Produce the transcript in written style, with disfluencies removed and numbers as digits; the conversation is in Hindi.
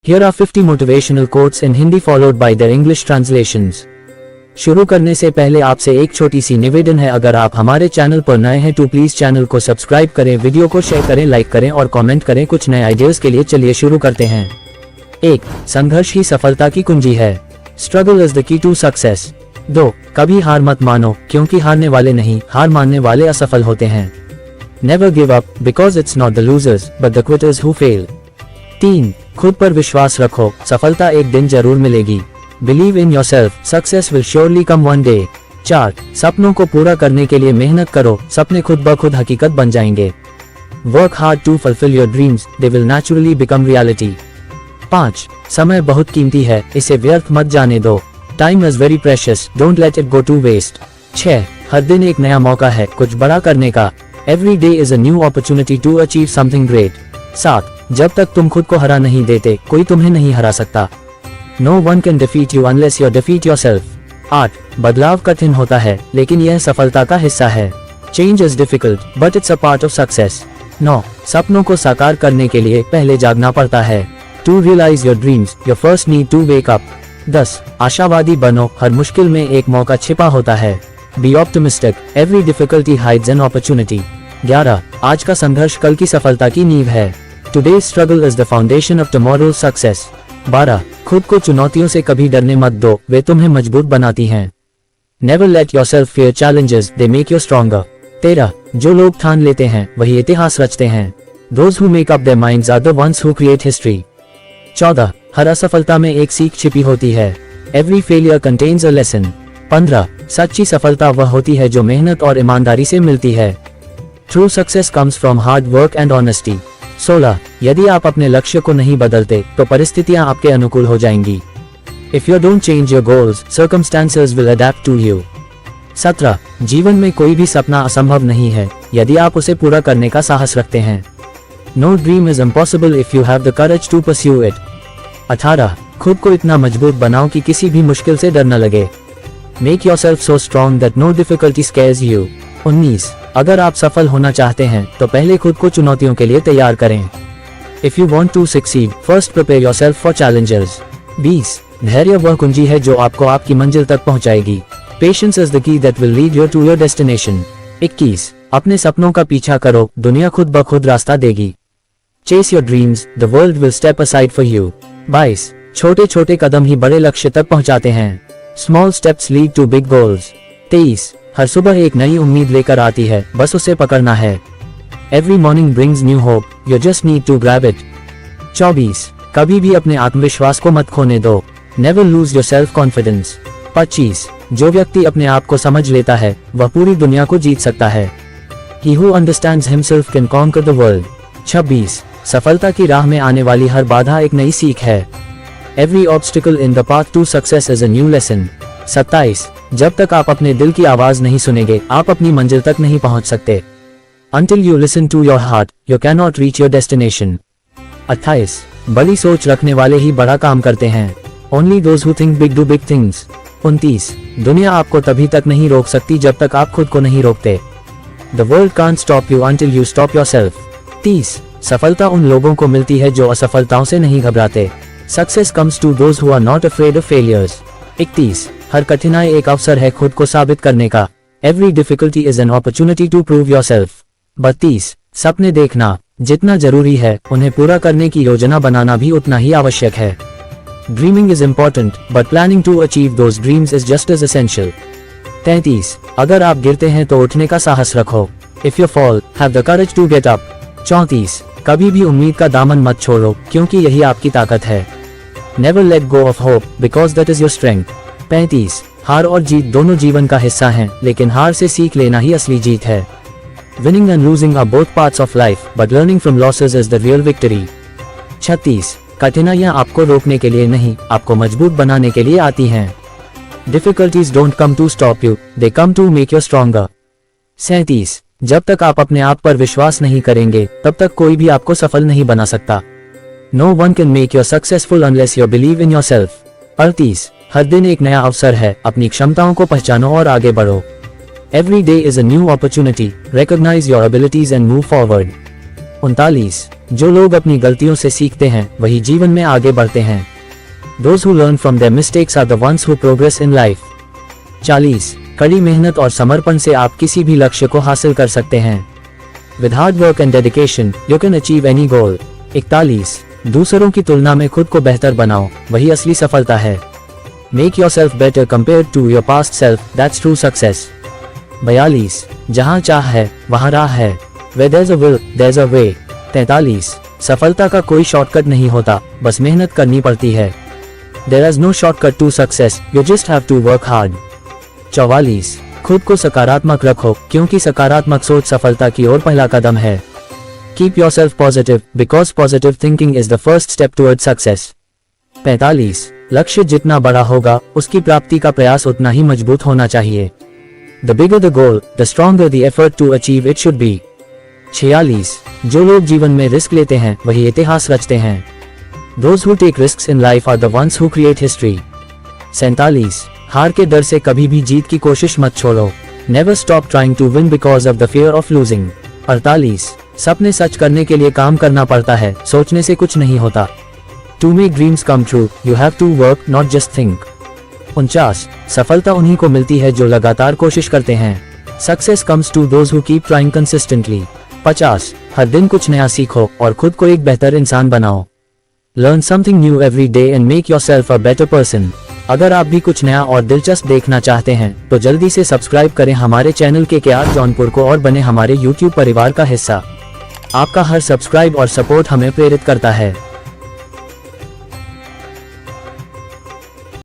Here are 50 motivational quotes in Hindi followed by their English translations. शुरू करने से पहले आपसे एक छोटी सी निवेदन है, अगर आप हमारे चैनल पर नए हैं तो प्लीज चैनल को सब्सक्राइब करें, वीडियो को शेयर करें, लाइक करें और कमेंट करें कुछ नए आइडियाज के लिए। चलिए शुरू करते हैं। 1. संघर्ष ही सफलता की कुंजी है। Struggle is the key to success. 2. कभी हार मत मानो, क्योंकि हारने वाले नहीं, हार मानने वाले असफल होते हैं। Never give up, because it's not the losers, but the quitters who fail. 3. खुद पर विश्वास रखो, सफलता एक दिन जरूर मिलेगी। Believe in yourself, success will surely come one day. 4. सपनों को पूरा करने के लिए मेहनत करो, सपने खुद ब खुद हकीकत बन जाएंगे। Work hard to fulfill your dreams, they will naturally become reality. 5. समय बहुत कीमती है, इसे व्यर्थ मत जाने दो। Time is very precious, don't let it go to waste. 6. हर दिन एक नया मौका है कुछ बड़ा करने का। Every day is a new opportunity to achieve something great. 7. जब तक तुम खुद को हरा नहीं देते, कोई तुम्हें नहीं हरा सकता। No one can defeat you unless you defeat yourself. 8. बदलाव कठिन होता है, लेकिन यह सफलता का हिस्सा है। Change is difficult, but it's a part of success. 9. सपनों को साकार करने के लिए पहले जागना पड़ता है। To realize your dreams, you first need to wake up. 10. आशावादी बनो, हर मुश्किल में एक मौका छिपा होता है। Be optimistic, every difficulty hides an opportunity. 11. आज का संघर्ष कल की सफलता की नींव है। Today's struggle is the foundation of tomorrow's success. 12. खुद को चुनौतियों से कभी डरने मत दो, वे तुम्हें मजबूत बनाती हैं। Never let yourself fear challenges, they make you stronger. 13. जो लोग ठान लेते हैं वही इतिहास रचते हैं। Those who make up their minds are the ones who create history. 14. हर असफलता में एक सीख छिपी होती है। Every failure contains a lesson. 15. सच्ची सफलता वह होती है जो मेहनत और ईमानदारी से मिलती है। True success comes from hard work and honesty. 16. यदि आप अपने लक्ष्य को नहीं बदलते तो परिस्थितियां आपके अनुकूल हो जाएंगी। If you don't change your goals, circumstances will adapt to you. 17. जीवन में कोई भी सपना असंभव नहीं है, यदि आप उसे पूरा करने का साहस रखते हैं। No dream is impossible if you have the courage to pursue it. 18. खुद को इतना मजबूत बनाओ कि किसी भी मुश्किल से डर न लगे। Make yourself so strong that no difficulty scares you. 19. अगर आप सफल होना चाहते हैं तो पहले खुद को चुनौतियों के लिए तैयार करें। If you want to succeed, first prepare yourself for challenges. 20. धैर्य वह कुंजी है जो आपको आपकी मंजिल तक पहुंचाएगी। Patience is the key that will lead you to your destination. 21. अपने सपनों का पीछा करो, दुनिया खुद ब खुद रास्ता देगी। Chase your dreams, the world will step aside for you. 22. छोटे छोटे कदम ही बड़े लक्ष्य तक पहुंचाते हैं। Small steps lead to big goals. 23. हर सुबह एक नई उम्मीद लेकर आती है, बस उसे पकड़ना है। Every morning brings new hope, you just need to grab it. 24. कभी भी अपने आत्मविश्वास को मत खोने दो। Never lose your self confidence. 25. जो व्यक्ति अपने आप को समझ लेता है वह पूरी दुनिया को जीत सकता है। He who understands himself can conquer the world. 26. सफलता की राह में आने वाली हर बाधा एक नई सीख है। Every obstacle in the path to success is a new lesson. 27. जब तक आप अपने दिल की आवाज नहीं सुनेंगे, आप अपनी मंजिल तक नहीं पहुंच सकते। Until you listen to your heart, you cannot reach your destination. 28. बड़ी सोच रखने वाले ही बड़ा काम करते हैं। Only those who think big do big things. 29. दुनिया आपको तभी तक नहीं रोक सकती जब तक आप खुद को नहीं रोकते। The world can't stop you until you stop yourself. 30. सफलता उन लोगों को मिलती है जो असफलताओं से नहीं घबराते। Success comes to those who are not afraid of failures. 31. हर कठिनाई एक अवसर है खुद को साबित करने का। Every difficulty is an opportunity to prove yourself. 32. सपने देखना जितना जरूरी है, उन्हें पूरा करने की योजना बनाना भी उतना ही आवश्यक है। Dreaming is important, but planning to achieve those dreams is just as essential. 33. अगर आप गिरते हैं तो उठने का साहस रखो। If you fall, have the courage to get up. 34. कभी भी उम्मीद का दामन मत छोड़ो, क्योंकि यही आपकी ताकत है। Never let go of hope, because that is your strength. 35. हार और जीत दोनों जीवन का हिस्सा हैं, लेकिन हार से सीख लेना ही असली जीत है। Winning and losing are both parts of life, but learning from losses is the real victory. 36. कठिनाइयां आपको रोकने के लिए नहीं, आपको मजबूत बनाने के लिए आती हैं। Difficulties don't come to stop you, they come to make you stronger. 37. जब तक आप अपने आप पर विश्वास नहीं करेंगे, तब तक कोई भी आपको सफल नहीं बना सकता। No one can make you successful unless you believe in yourself. 38. हर दिन एक नया अवसर है, अपनी क्षमताओं को पहचानो और आगे बढ़ो। Every day is a new opportunity, recognize your abilities and move forward. 39. जो लोग अपनी गलतियों से सीखते हैं वही जीवन में आगे बढ़ते हैं। Those who learn from their mistakes are the ones who progress in life. 40. कड़ी मेहनत और समर्पण से आप किसी भी लक्ष्य को हासिल कर सकते हैं। With hard work and dedication, you can achieve any goal. 41. दूसरों की तुलना में खुद को बेहतर बनाओ, वही असली सफलता है। Make yourself better compared to your past self, that's true success. 42. जहाँ चाह है वहाँ राह है। Where there's a will, there's a way. 43. सफलता का कोई शॉर्टकट नहीं होता, बस मेहनत करनी पड़ती है। There is no shortcut to success, you just have to work hard. 44. खुद को सकारात्मक रखो, क्योंकि सकारात्मक सोच सफलता की ओर पहला कदम है। Keep yourself positive, because positive thinking is the first step towards success. 45. लक्ष्य जितना बड़ा होगा, उसकी प्राप्ति का प्रयास उतना ही मजबूत होना चाहिए। The bigger the goal, the stronger the effort to achieve it should be. 46. जो लोग जीवन में रिस्क लेते हैं वही इतिहास रचते हैं। Those who take risks in life are the ones who create history. 47. हार के डर से कभी भी जीत की कोशिश मत छोड़ो। Never stop trying to win because of the fear of losing. 48. सपने सच करने के लिए काम करना पड़ता है, सोचने से कुछ नहीं होता। To make dreams come true, you have to work, not just think. 49. सफलता उन्हीं को मिलती है जो लगातार कोशिश करते हैं। Success comes to those who keep trying consistently. 50. हर दिन कुछ नया सीखो और खुद को एक बेहतर इंसान बनाओ। Learn something new every day and make yourself a better person. अगर आप भी कुछ नया और दिलचस्प देखना चाहते हैं तो जल्दी से सब्सक्राइब करें हमारे चैनल KKR जौनपुर को और बने हमारे YouTube परिवार का हिस्सा। आपका हर सब्सक्राइब और सपोर्ट हमें प्रेरित करता है।